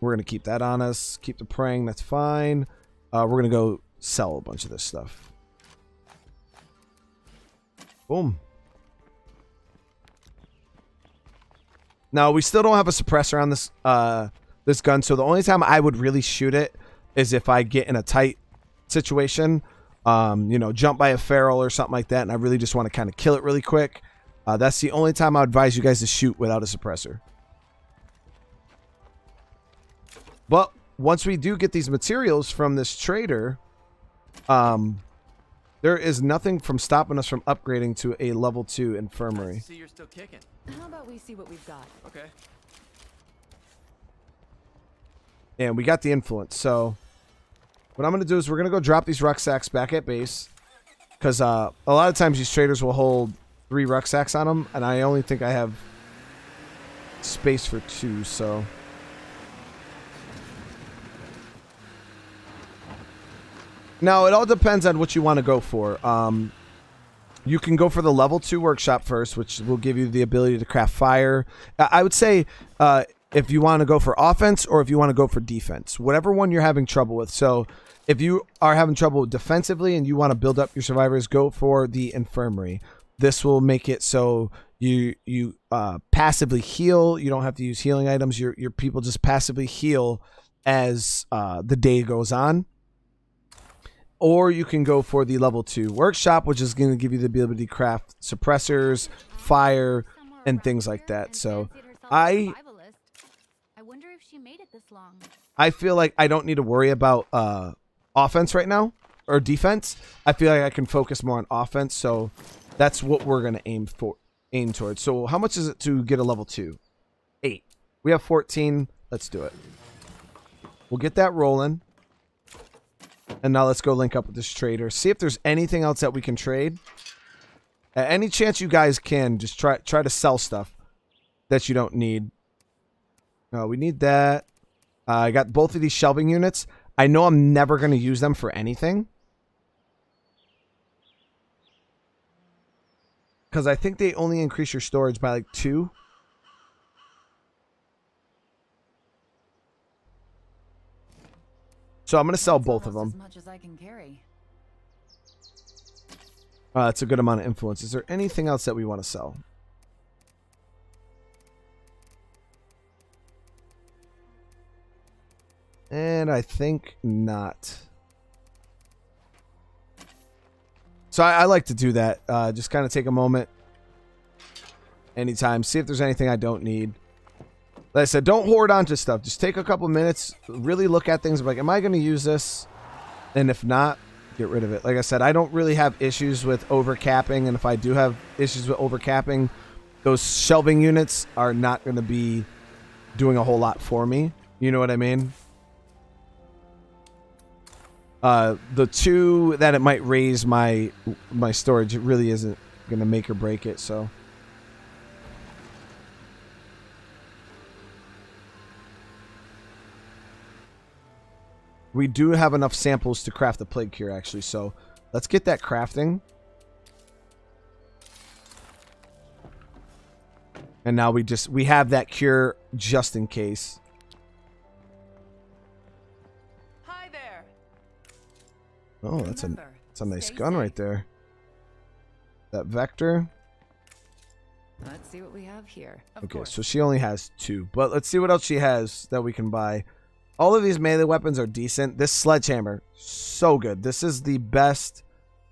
we're gonna keep that on us. Keep the praying. That's fine. We're gonna go sell a bunch of this stuff. Boom. Now, we still don't have a suppressor on this this gun, so the only time I would really shoot it is if I get in a tight situation, you know, jump by a feral or something like that, and I really just want to kind of kill it really quick. That's the only time I would advise you guys to shoot without a suppressor. But once we do get these materials from this trader, there is nothing from stopping us from upgrading to a level 2 infirmary. See, you're still kicking. How about we see what we've got? Okay. And we got the influence. So what I'm going to do is we're going to go drop these rucksacks back at base. Because a lot of times these traders will hold 3 rucksacks on them. And I only think I have space for 2. So now it all depends on what you want to go for. You can go for the level 2 workshop first, which will give you the ability to craft fire. I would say if you want to go for offense or if you want to go for defense, whatever one you're having trouble with. So if you are having trouble defensively and you want to build up your survivors, go for the infirmary. This will make it so you passively heal. You don't have to use healing items. Your people just passively heal as the day goes on. Or you can go for the level 2 workshop, which is going to give you the ability to craft suppressors, fire, and things like that. So I wonder if she made it this long. I feel like I don't need to worry about offense right now or defense. I feel like I can focus more on offense. So that's what we're going to aim towards. So how much is it to get a level 2? 8. We have 14. Let's do it. We'll get that rolling. And now let's go link up with this trader. See if there's anything else that we can trade. At any chance you guys can, just try to sell stuff that you don't need. We need that. I got both of these shelving units. I know I'm never going to use them for anything. Because I think they only increase your storage by like 2. So I'm going to sell both of them. As much as I can carry. That's a good amount of influence. Is there anything else that we want to sell? And I think not. So I like to do that. Just kind of take a moment anytime. See if there's anything I don't need. Like I said, don't hoard onto stuff. Just take a couple minutes, really look at things like, am I going to use this? And if not, get rid of it. Like I said, I don't really have issues with overcapping. And if I do have issues with overcapping, those shelving units are not going to be doing a whole lot for me. You know what I mean? The 2 that it might raise my storage, it really isn't going to make or break it. So we do have enough samples to craft the plague cure, actually. So let's get that crafting. And now we have that cure just in case. Hi there. Oh, that's a nice gun right there. That vector. Let's see what we have here. Okay, so she only has 2, but let's see what else she has that we can buy. All of these melee weapons are decent. This sledgehammer, so good. This is the best,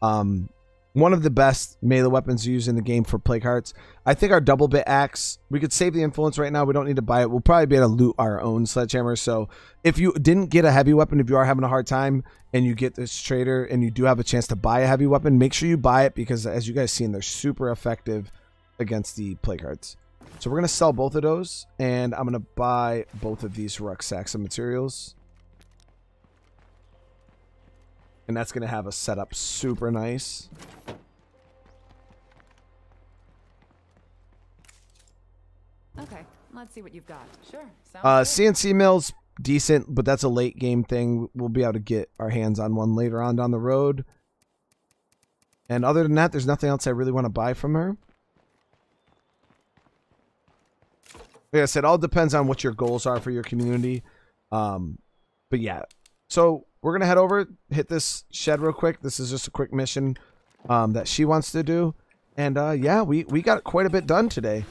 one of the best melee weapons used in the game for plague hearts. I think our double bit axe, we could save the influence right now. We don't need to buy it. We'll probably be able to loot our own sledgehammer. So if you didn't get a heavy weapon, if you are having a hard time and you get this trader and you do have a chance to buy a heavy weapon, make sure you buy it because as you guys seen, they're super effective against the plague hearts. So we're going to sell both of those, and I'm going to buy both of these rucksacks of materials. And that's going to have us set up super nice. Okay, let's see what you've got. Sure. Sounds good. CNC mill's decent, but that's a late game thing. We'll be able to get our hands on one later on down the road. And other than that, there's nothing else I really want to buy from her. Like I said, it all depends on what your goals are for your community. But yeah, so we're going to head over, hit this shed real quick. This is just a quick mission that she wants to do. And yeah, we got quite a bit done today.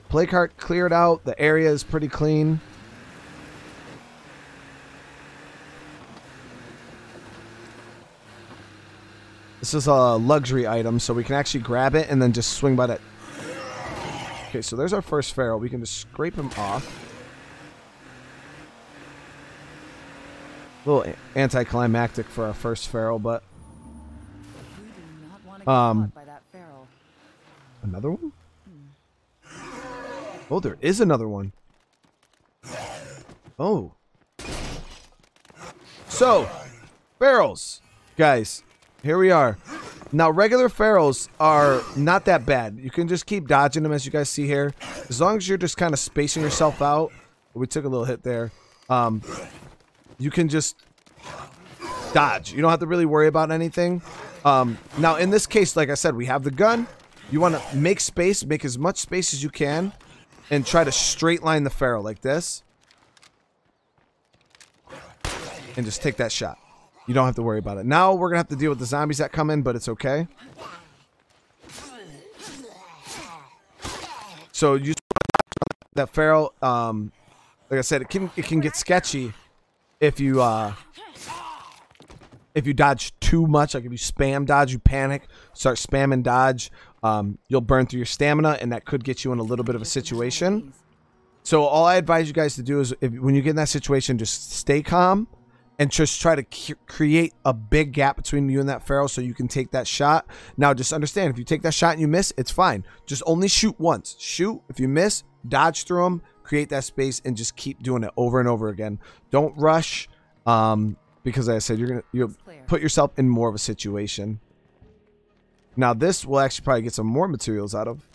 Plague Heart cleared out. The area is pretty clean. This is a luxury item, so we can actually grab it and then just swing by that. Okay, so there's our first feral. We can just scrape him off. A little anticlimactic for our first feral, but We do not want to get caught by that feral. another one? Oh, there is another one. Oh. So, ferals. Guys, here we are. Now, regular ferals are not that bad. You can just keep dodging them, as you guys see here. As long as you're just kind of spacing yourself out. We took a little hit there. You can just dodge. You don't have to really worry about anything. Now, in this case, like I said, we have the gun. You want to make space, make as much space as you can, and try to straight line the feral like this. And just take that shot. You don't have to worry about it. Now we're going to have to deal with the zombies that come in, but it's okay. So you that feral, like I said, it can get sketchy if you dodge too much. Like if you spam dodge, you panic, start spamming dodge, you'll burn through your stamina, and that could get you in a little bit of a situation. So all I advise you guys to do is, when you get in that situation, just stay calm and just try to create a big gap between you and that feral so you can take that shot. Now, just understand, if you take that shot and you miss, it's fine. Just only shoot once. Shoot. If you miss, dodge through them, create that space, and just keep doing it over and over again. Don't rush, because like I said, you'll put yourself in more of a situation. Now, this will actually probably get some more materials out of.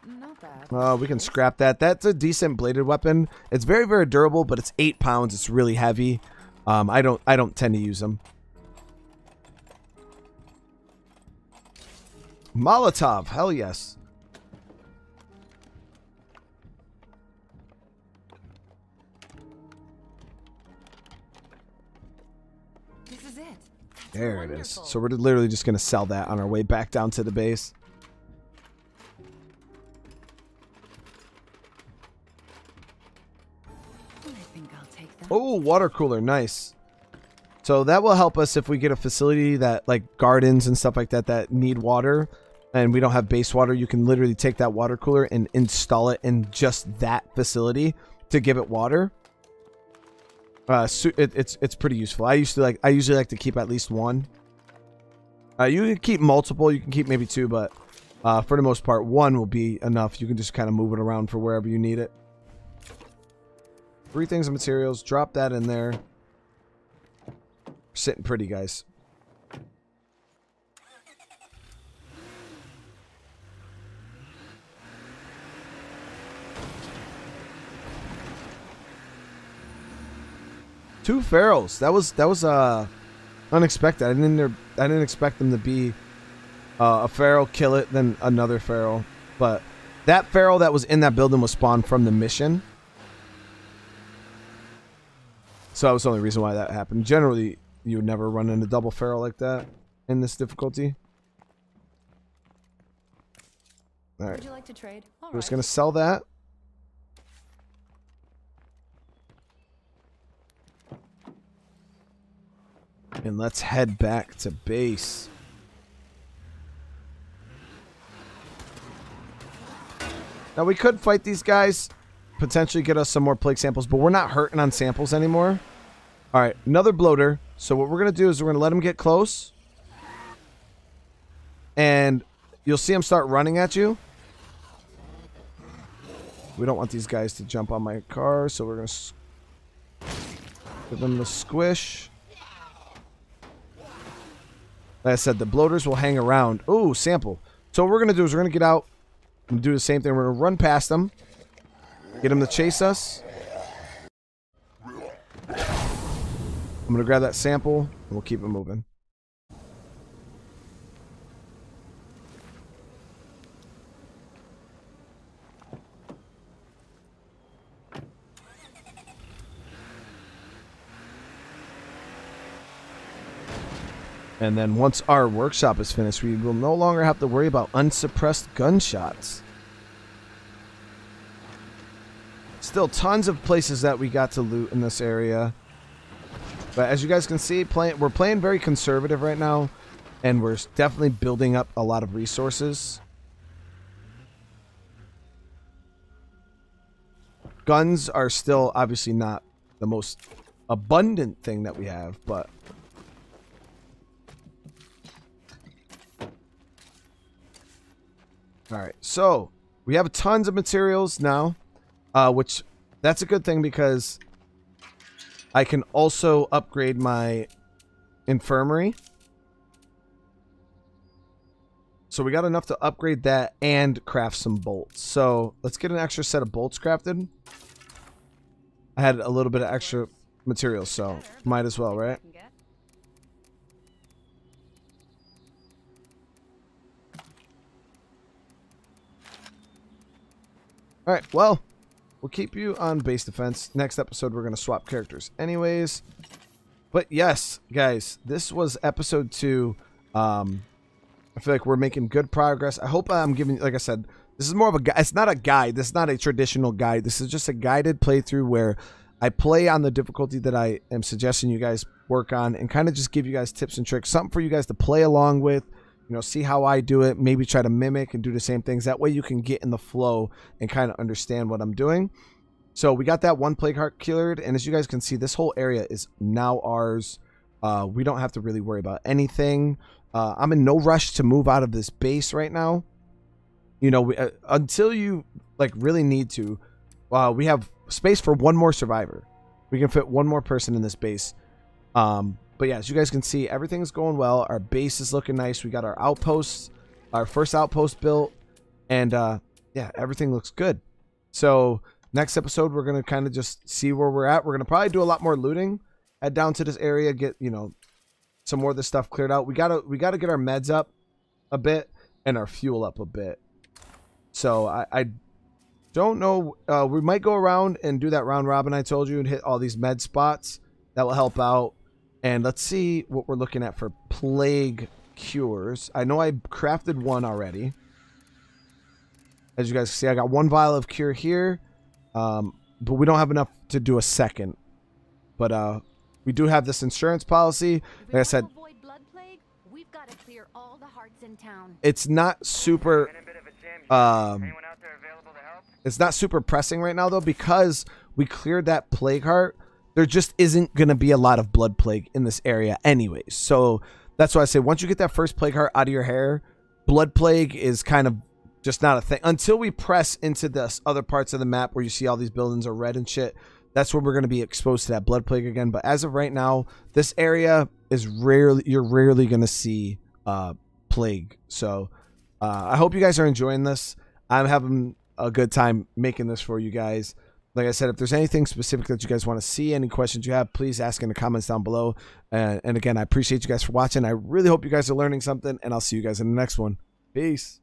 Not bad. We can scrap that. That's a decent bladed weapon. It's very, very durable, but it's 8 pounds. It's really heavy. I don't tend to use them. Molotov, hell yes. This is it. There it is. Wonderful. So we're literally just gonna sell that on our way back down to the base. I think I'll take that. Oh, water cooler, nice. So that will help us if we get a facility that, like gardens and stuff like that, that need water, and we don't have base water. You can literally take that water cooler and install it in just that facility to give it water. It's pretty useful. I usually like to keep at least one. You can keep multiple. You can keep maybe 2, but for the most part, 1 will be enough. You can just kind of move it around for wherever you need it. 3 things of materials. Drop that in there. Sitting pretty, guys. Two ferals. That was unexpected. I didn't expect them to be a feral, kill it, then another feral. But that feral that was in that building was spawned from the mission. So that was the only reason why that happened. Generally, you would never run into double feral like that in this difficulty. All right. Would you like to trade? All We're just right. going to sell that. And let's head back to base. Now, we could fight these guys, potentially get us some more plague samples, but we're not hurting on samples anymore. All right, another bloater. So what we're going to do is we're going to let him get close. And you'll see him start running at you. We don't want these guys to jump on my car, so we're going to give them the squish. Like I said, the bloaters will hang around. Ooh, sample. So what we're going to do is we're going to get out and do the same thing. We're going to run past them. Get them to chase us. I'm going to grab that sample and we'll keep it moving. And then once our workshop is finished, we will no longer have to worry about unsuppressed gunshots. Still tons of places that we got to loot in this area. But as you guys can see, we're playing very conservative right now. And we're definitely building up a lot of resources. Guns are still obviously not the most abundant thing that we have, but... Alright, so we have tons of materials now, which that's a good thing because I can also upgrade my infirmary. So we got enough to upgrade that and craft some bolts. So let's get an extra set of bolts crafted. I had a little bit of extra materials, so might as well, right? Alright, well, we'll keep you on base defense. Next episode, we're going to swap characters anyways. But yes, guys, this was episode 2. I feel like we're making good progress. I hope I'm giving, like I said, this is more of a guide. It's not a guide. This is not a traditional guide. This is just a guided playthrough where I play on the difficulty that I am suggesting you guys work on and kind of just give you guys tips and tricks. Something for you guys to play along with. You know, see how I do it, maybe try to mimic and do the same things. That way you can get in the flow and kind of understand what I'm doing. So we got that one plague heart cleared, and as you guys can see, this whole area is now ours. We don't have to really worry about anything. I'm in no rush to move out of this base right now. You know, until you like really need to. We have space for one more survivor. We can fit one more person in this base. But yeah, as you guys can see, everything's going well. Our base is looking nice. We got our outposts, our first outpost built, and yeah, everything looks good. So next episode, we're gonna kind of just see where we're at. We're gonna probably do a lot more looting, head down to this area, get, you know, some more of this stuff cleared out. We gotta get our meds up a bit and our fuel up a bit. So I don't know. We might go around and do that round robin I told you and hit all these med spots. That will help out. And let's see what we're looking at for plague cures. I know I crafted one already. As you guys see, I got one vial of cure here. But we don't have enough to do a second. But we do have this insurance policy. Like I said, we've got to clear all the hearts in town. It's not super it's not super pressing right now though, because we cleared that plague heart. There just isn't going to be a lot of blood plague in this area anyways. So that's why I say once you get that first plague heart out of your hair, blood plague is kind of just not a thing. Until we press into this other parts of the map where you see all these buildings are red and shit, that's where we're going to be exposed to that blood plague again. But as of right now, this area is you're rarely going to see plague. So I hope you guys are enjoying this. I'm having a good time making this for you guys. Like I said, if there's anything specific that you guys want to see, any questions you have, please ask in the comments down below. And again, I appreciate you guys for watching. I really hope you guys are learning something, and I'll see you guys in the next one. Peace.